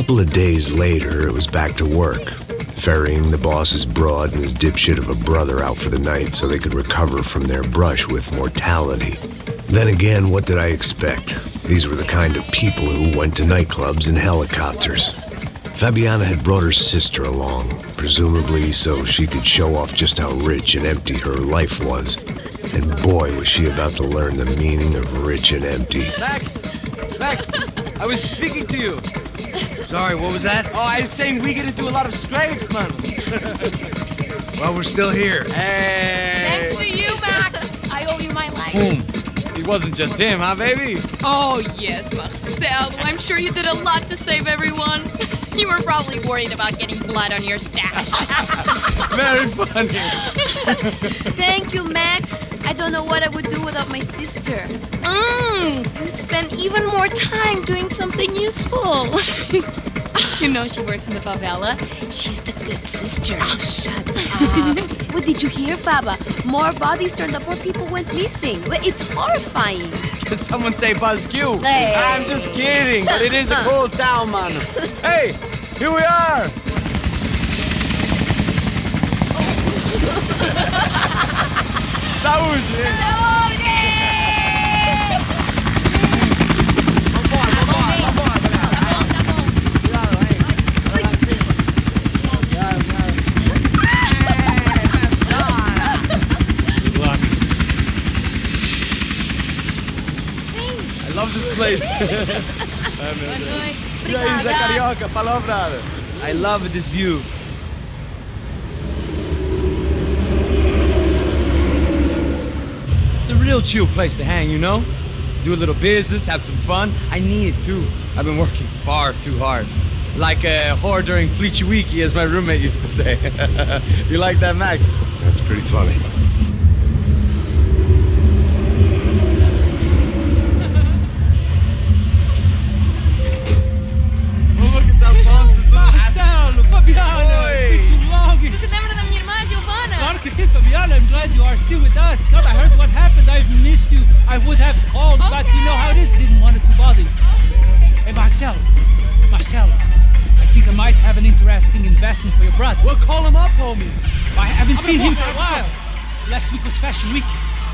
couple of days later, it was back to work, ferrying the boss's broad and his dipshit of a brother out for the night so they could recover from their brush with mortality. Then again, what did I expect? These were the kind of people who went to nightclubs in helicopters. Fabiana had brought her sister along, presumably so she could show off just how rich and empty her life was. And boy, was she about to learn the meaning of rich and empty. Max, I was speaking to you. Sorry, what was that? Oh, I was saying we get to do a lot of scrapes, man. Well, we're still here. Hey. Thanks to you, Max. I owe you my life. Boom. It wasn't just him, huh, baby? Oh, yes, Marcel. I'm sure you did a lot to save everyone. You were probably worried about getting blood on your stash. Very funny. Thank you, Max. I don't know what I would do without my sister. Spend even more time doing something useful. You know she works in the favela. She's the good sister. Oh, shut up. What did you hear, Faba? More bodies turned up where people went missing. It's horrifying. Did someone say Buzz Q? Hey. I'm just kidding, but it is a cool town, man. Hey, here we are. Saúde. I love this place. Isla Carioca, palavra. I love this view. It's a real chill place to hang, you know? Do a little business, have some fun. I need it too. I've been working far too hard. Like a whore during Fleechy Weeky, as my roommate used to say. You like that, Max? That's pretty funny. Você se lembra da minha irmã, Giovanna? Claro que sim, Fabiana. I'm glad you are still with us. Come, I heard what happened. I've missed you. I would have called, but you know how it is. Didn't want it to bother you. Hey, Marcel, I think I might have an interesting investment for your brother. Well, call him up, homie. I haven't seen him for a while. Last week was Fashion Week.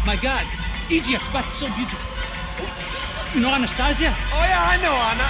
My God, Egypt, but so beautiful. You know Anastasia? Oh, yeah, I know Anna.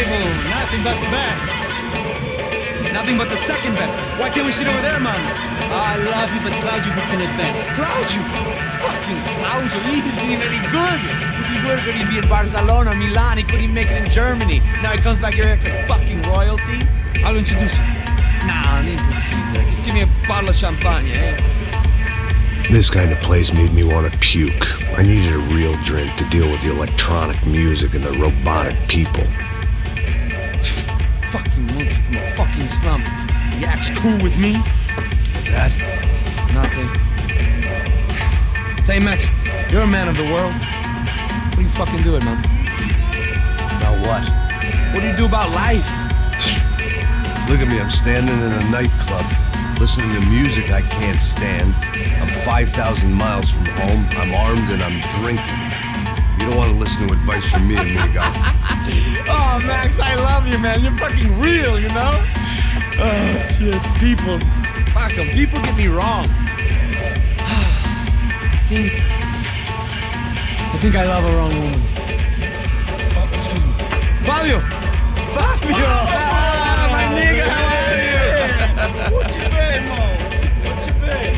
Nothing but the best. Nothing but the second best. Why can't we sit over there, man? I love you, but Claudio booked in advance. Claudio? Fucking Claudio, he isn't even any good. If he were going to be in Barcelona, Milan, he couldn't make it in Germany. Now he comes back here acting like fucking royalty. I'll introduce you. Nah, nem precisa. Just give me a bottle of champagne, eh? This kind of place made me want to puke. I needed a real drink to deal with the electronic music and the robotic people. Fucking monkey from a fucking slum. He acts cool with me. What's that? Nothing. Say, Max, you're a man of the world. What are you fucking doing, man? About what? What do you do about life? Look at me, I'm standing in a nightclub, listening to music I can't stand. I'm 5,000 miles from home, I'm armed, and I'm drinking. You don't want to listen to advice from me, amigo. Oh, Max, I love you, man. You're fucking real, you know? Oh, shit, people. Fuck 'em. People get me wrong. I think I love a wrong woman. Fabio! Fabio! Ah, my nigga, how are you? What you been, Mo? What you been?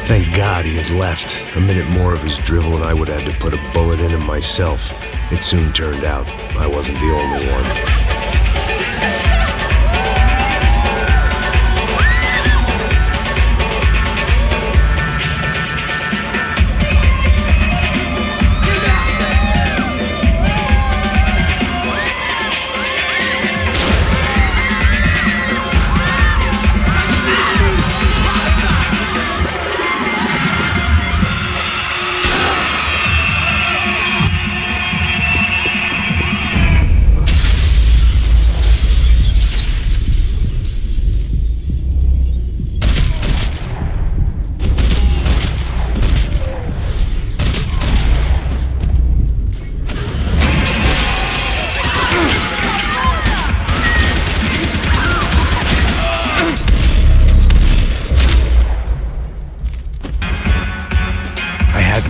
Thank God he had left. A minute more of his drivel and I would have had to put a bullet in him myself. It soon turned out I wasn't the only one.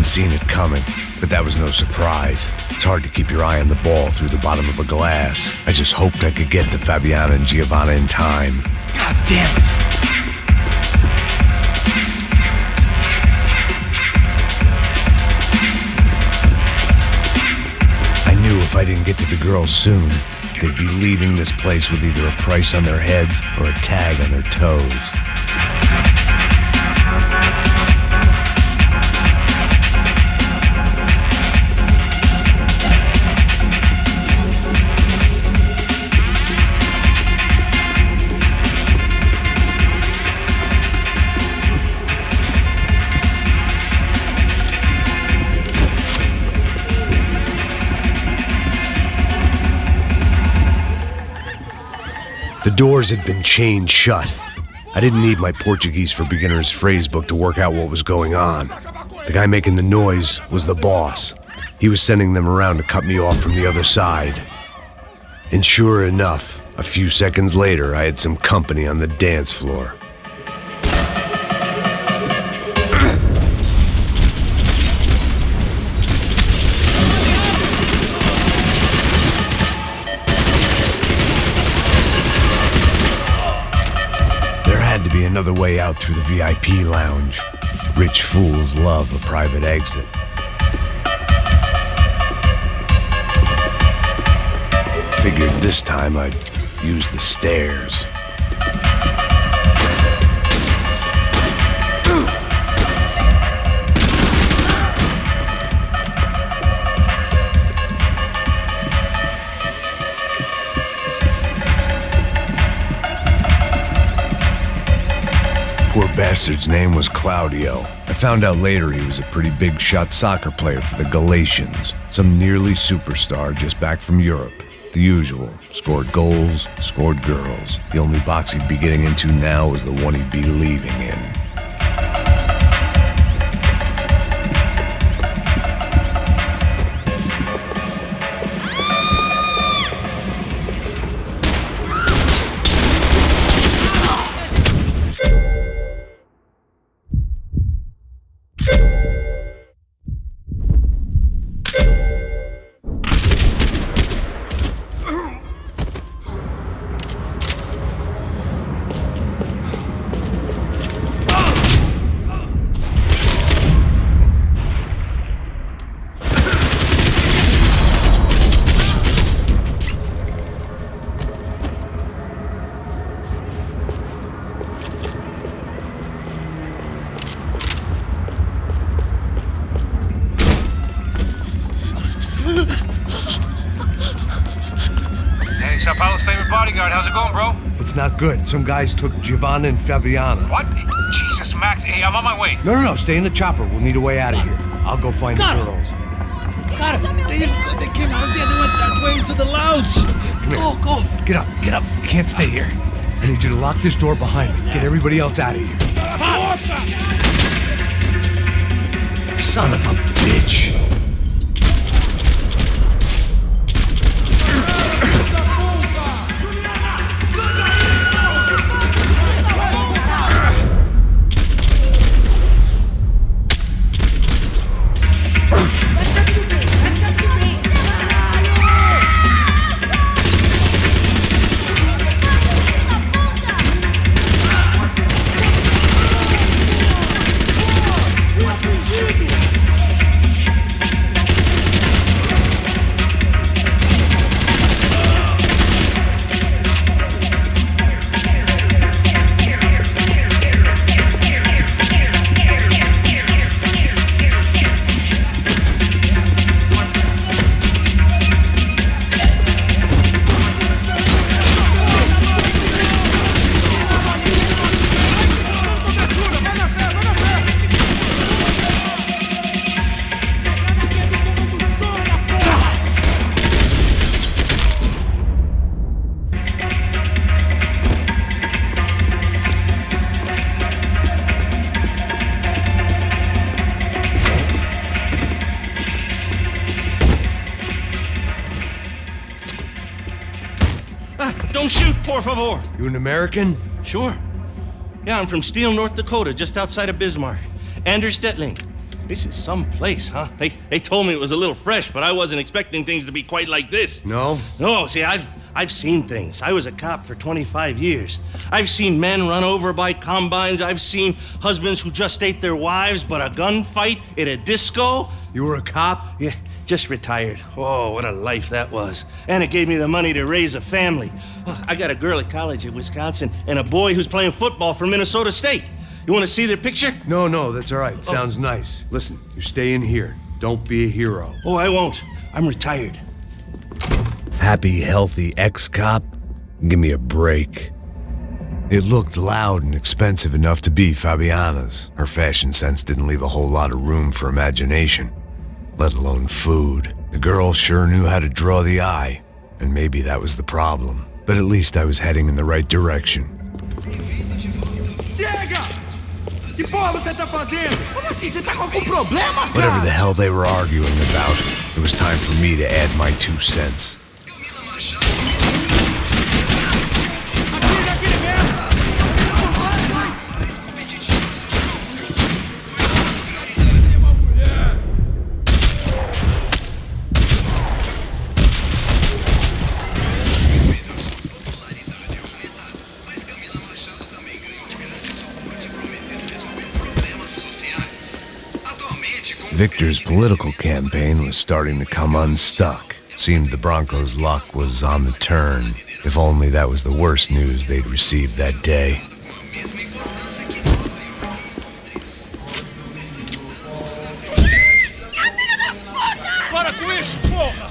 Seen it coming, but that was no surprise. It's hard to keep your eye on the ball through the bottom of a glass. I just hoped I could get to Fabiana and Giovanna in time. God damn it. I knew if I didn't get to the girls soon, they'd be leaving this place with either a price on their heads or a tag on their toes. The doors had been chained shut. I didn't need my Portuguese for Beginners phrase book to work out what was going on. The guy making the noise was the boss. He was sending them around to cut me off from the other side. And sure enough, a few seconds later, I had some company on the dance floor. To be another way out through the VIP lounge. Rich fools love a private exit. Figured this time I'd use the stairs. Poor bastard's name was Claudio. I found out later he was a pretty big shot soccer player for the Galatians. Some nearly superstar just back from Europe. The usual. Scored goals, scored girls. The only box he'd be getting into now was the one he'd be leaving in. São Paulo's favorite bodyguard. How's it going, bro? It's not good. Some guys took Giovanna and Fabiana. What? Jesus, Max. Hey, I'm on my way. No. Stay in the chopper. We'll need a way out of here. I'll go find the girls. Got it. They came out of there. They went that way into the lounge. Go. Get up. You can't stay here. I need you to lock this door behind me. Get everybody else out of here. Son of a bitch. Por favor. You an American? Sure. Yeah, I'm from Steele, North Dakota, just outside of Bismarck. Anders Stetling. This is some place, huh? They told me it was a little fresh, but I wasn't expecting things to be quite like this. No? No, see, I've seen things. I was a cop for 25 years. I've seen men run over by combines. I've seen husbands who just ate their wives, but a gunfight at a disco. You were a cop? Yeah, just retired. Oh, what a life that was. And it gave me the money to raise a family. Oh, I got a girl at college at Wisconsin and a boy who's playing football for Minnesota State. You want to see their picture? No, that's all right. Sounds nice. Listen, you're staying here. Don't be a hero. Oh, I won't. I'm retired. Happy, healthy ex-cop? Give me a break. It looked loud and expensive enough to be Fabiana's. Her fashion sense didn't leave a whole lot of room for imagination, let alone food. The girl sure knew how to draw the eye, and maybe that was the problem. But at least I was heading in the right direction. Chega! Que porra você tá fazendo? Como assim? Você tá com algum problema, cara? Whatever the hell they were arguing about, it was time for me to add my 2 cents. Atira aquele merda! Victor's political campaign was starting to come unstuck. Seemed the Broncos' luck was on the turn. If only that was the worst news they'd received that day. Para com isso, porra!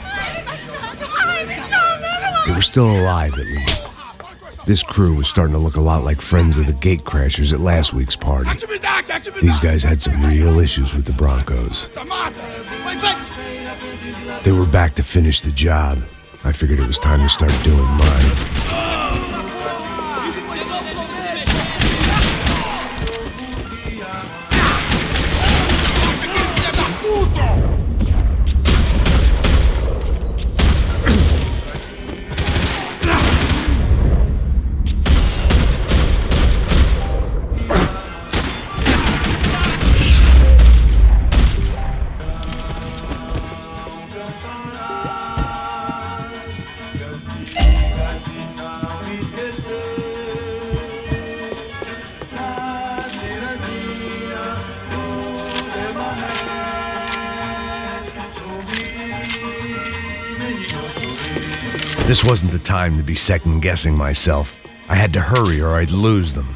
They were still alive, at least. This crew was starting to look a lot like friends of the gatecrashers at last week's party. These guys had some real issues with the Broncos. They were back to finish the job. I figured it was time to start doing mine. This wasn't the time to be second-guessing myself. I had to hurry or I'd lose them.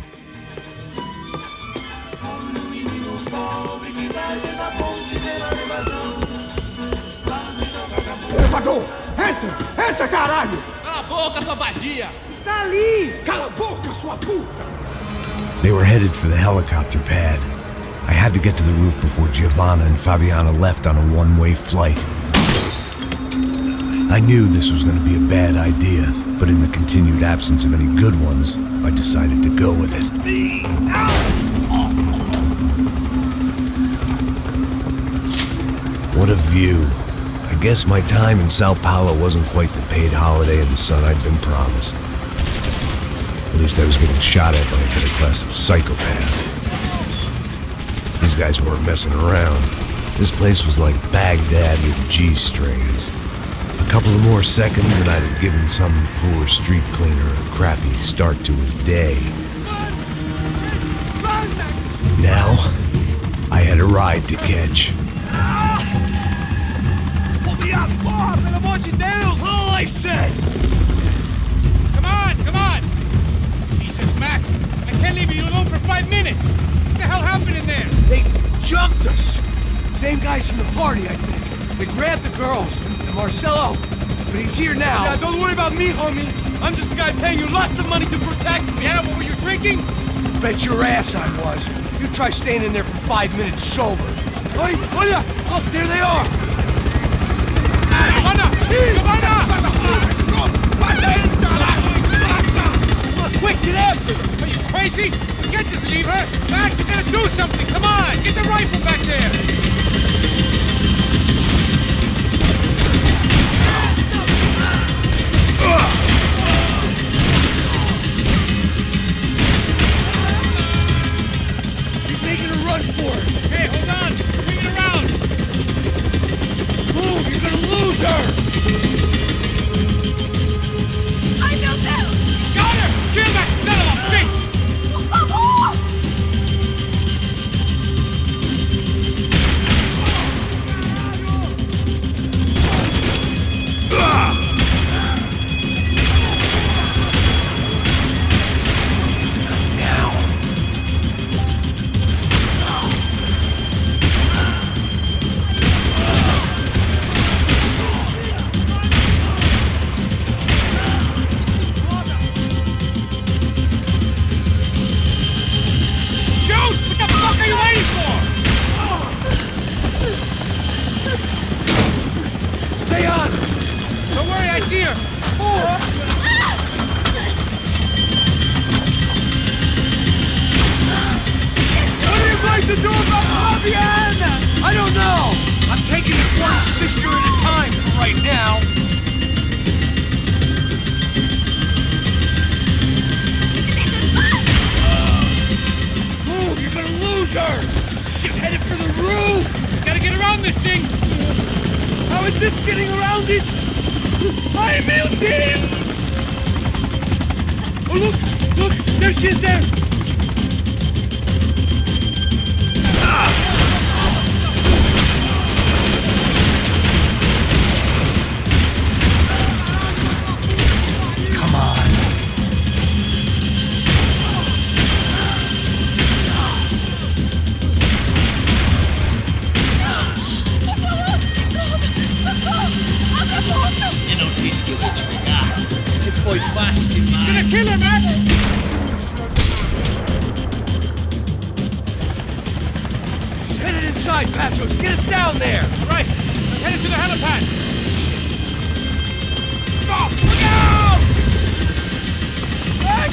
Elevador! Entra, caralho! Cala a boca, sua vadia! Está ali! Cala a boca, sua puta! They were headed for the helicopter pad. I had to get to the roof before Giovanna and Fabiana left on a one-way flight. I knew this was going to be a bad idea, but in the continued absence of any good ones, I decided to go with it. What a view. I guess my time in São Paulo wasn't quite the paid holiday in the sun I'd been promised. At least I was getting shot at by a better class of psychopath. These guys weren't messing around. This place was like Baghdad with G-strings. A couple of more seconds and I'd have given some poor street cleaner a crappy start to his day. Now, I had a ride to catch. Pull me up, porra, pelo amor de Deus! All I said! Come on! Jesus, Max, I can't leave you alone for 5 minutes! What the hell happened in there? They jumped us! Same guys from the party, I think. They grabbed the girls, and Marcelo, but he's here now. Yeah, don't worry about me, homie. I'm just the guy paying you lots of money to protect me. Yeah, what were you drinking? Bet your ass I was. You try staying in there for 5 minutes sober. Oi, olha! Look, there they are! Quick, get after her! Are you crazy? We can't just leave her! Max, you gotta do something! Come on! Get the rifle back there! sister at a time for right now. Move, you're gonna lose her! She's headed for the roof! Gotta get around this thing! How is this getting around it? Ai, meu Deus! Oh, look! There she is there! Come on. Eu não disse que eu ia te pegar. Você foi fácil demais. He's gonna kill her, man! She's headed inside, Passos. Get us down there. All right, I'm headed to the helipad. Stop! Look out! Max!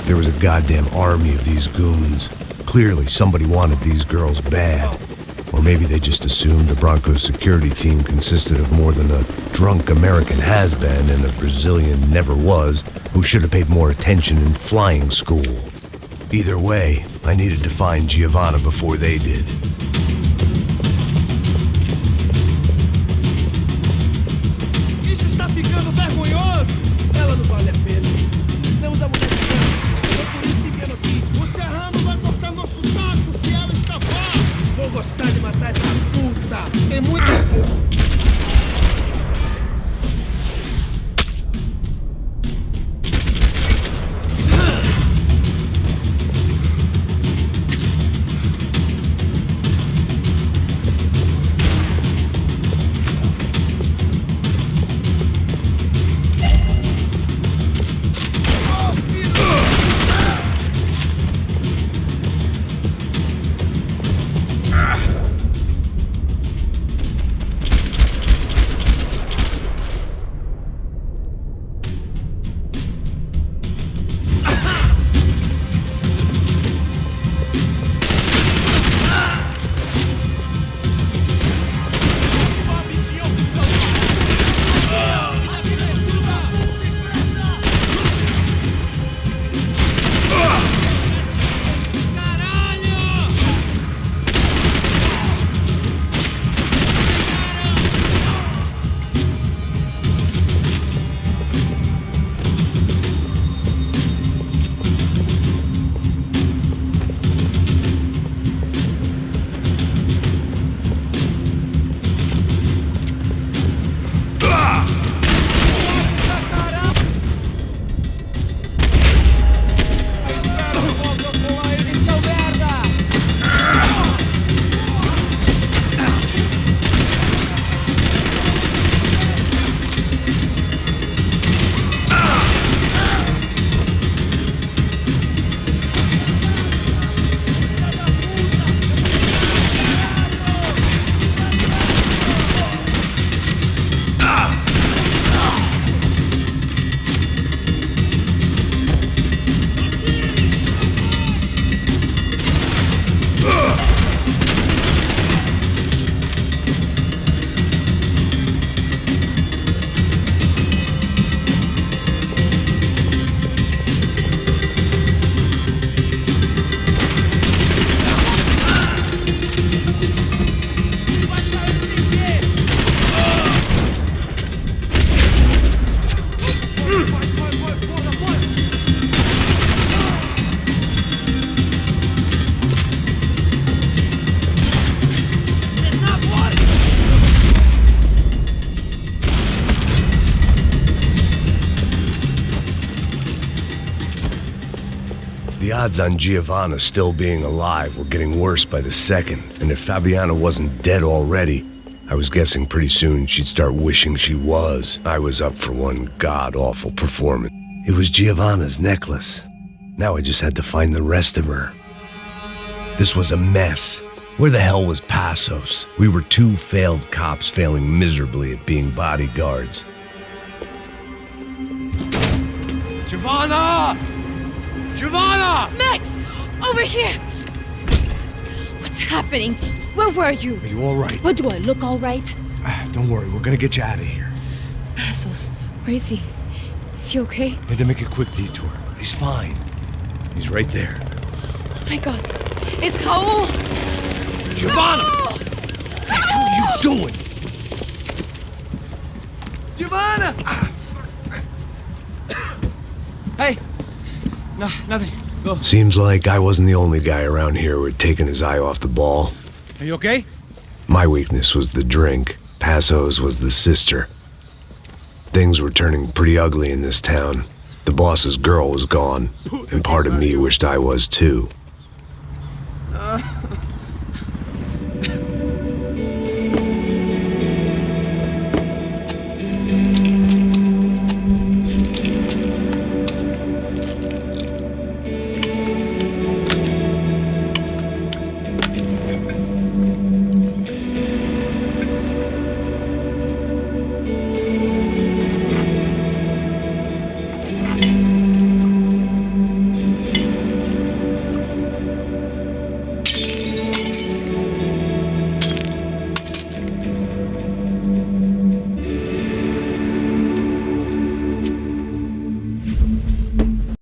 There was a goddamn army of these goons. Clearly, somebody wanted these girls bad. Or maybe they just assumed the Broncos security team consisted of more than a drunk American has-been and a Brazilian never was who should have paid more attention in flying school. Either way, I needed to find Giovanna before they did. Isso está ficando vergonhoso! Ela não vale a pena. Temos a mulher de campo. É por isso que viemos aqui. O Serrano vai cortar nosso saco se ela escapar. Vou gostar de matar essa puta. Tem muita... The odds on Giovanna still being alive were getting worse by the second, and if Fabiana wasn't dead already, I was guessing pretty soon she'd start wishing she was. I was up for one god-awful performance. It was Giovanna's necklace. Now I just had to find the rest of her. This was a mess. Where the hell was Passos? We were two failed cops failing miserably at being bodyguards. Giovanna! Giovanna! Max! Over here! What's happening? Where were you? Are you all right? What, do I look all right? Don't worry, we're gonna get you out of here. Passos, where is he? Is he okay? Had to make a quick detour. He's fine. He's right there. Oh my God. It's Raul! Giovanna! Raul! What the hell are you doing? Giovanna! Hey! No, nothing. Go. Seems like I wasn't the only guy around here who had taken his eye off the ball. Are you okay? My weakness was the drink. Passos was the sister. Things were turning pretty ugly in this town. The boss's girl was gone, and part of me wished I was too.